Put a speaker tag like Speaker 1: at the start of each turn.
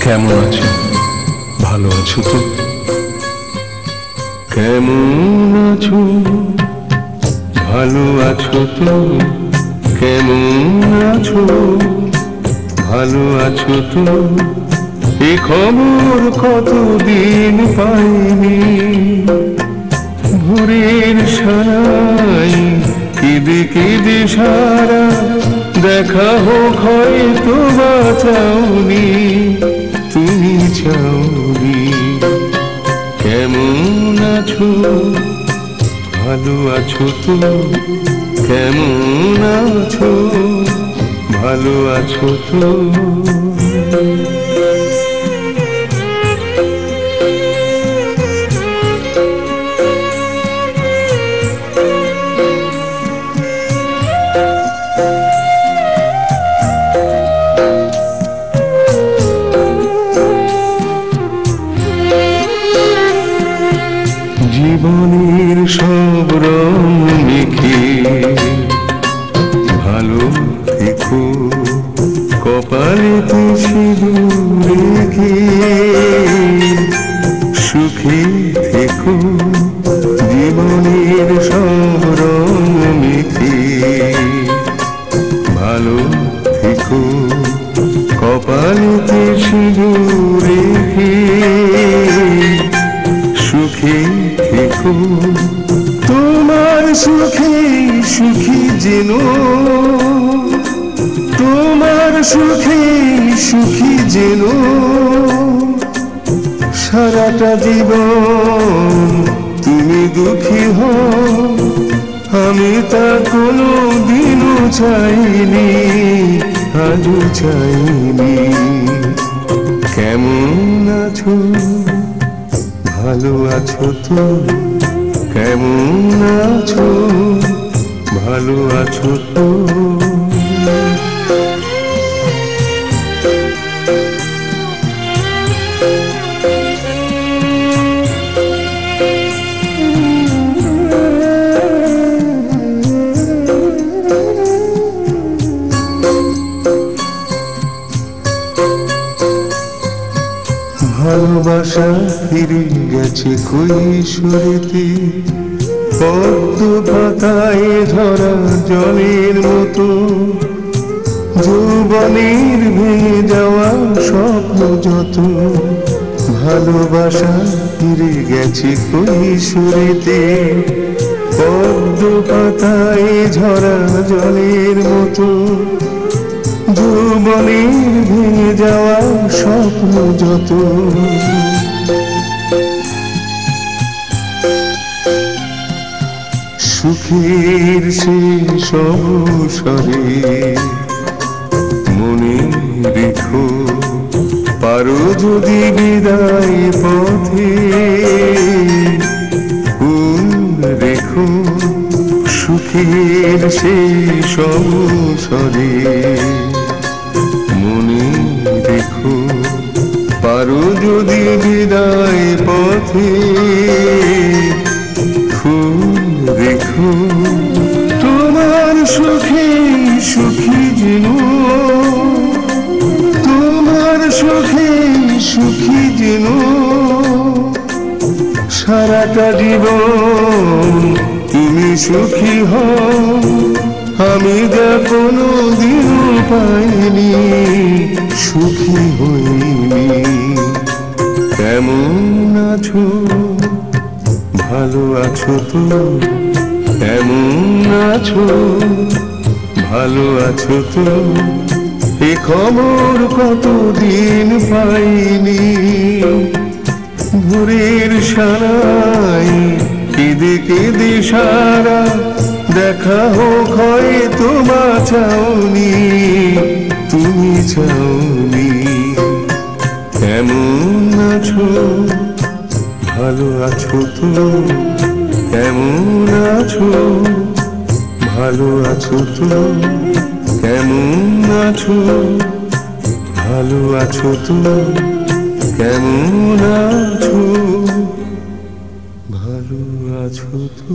Speaker 1: কেমন আছো? ভালো আছো তো? কেমন আছো? ভালো আছো তো? কেমন আছো? ভালো আছো তো? এ খবর কতদিন পাইনি, ভোরের সারাই কেঁদে কেঁদে সারা দেখা হোক হয়তো বাঁচাওনি, তুমি চাওনি। কেমন আছো? ভালো আছো তো? কেমন আছো? ভালো আছো তো? জীবনের সব রং মেখে ভালো থেকো, কপালেতে সিঁদুর রেখে সুখে থেকো। জীবনের সব রং মেখে ভালো থেকো, কপালেতে সিঁদুর রেখে সুখে থেকো। তোমার সুখে সুখী যেন, তোমার সুখে সুখী যেন সারাটা জীবন তুমি দুঃখী হও, আমি তা কোনো দিনও চাইনি, আজও চাইনি। কেমন আছো? ভালো আছো তো? কেমন আছো? ভালো আছো তো? ভালোবাসা ফিরে গেছে কৈশোরেতে, পদ্ম পাতায় ধরা জলের মতো। যৌবনের ভেঙে যাওয়া স্বপ্ন যত, ভালোবাসা ফিরে গেছে কৈশোরেতে, পদ্ম পাতায় ঝরা জলের মতো। যৌবনের ভেঙে যাওয়া স্বপ্ন যত, সুখের শেষ অবসরে মনে রেখো, পারো যদি বিদায় পথে ফুল রেখো। সুখের শেষ অবসরে মনে রেখো, পারো যদি বিদায় পথে ফুল রেখো। তোমার সুখে সুখী যেন, তোমার সুখে সুখী যেন সারাটা জীবন তুমি সুখী হও, আমি যা কোনো দিন পাইনি, সুখী হইনি। কেমন আছো? ভালো আছো তো? কেমন আছো? ভালো আছো তো? এ খবর কতদিন পাইনি, ভোরের সারাই কেঁদে কেঁদে সারা দেখা হোক হয়তো বাঁচাওনি, তুমি চাওনি। কেমন আছো? ভালো আছো তো? কেমন আছো? ভালো আছো তো? কেমন আছো? ভালো আছো তো, কেমন আছো, ভালো আছো তো।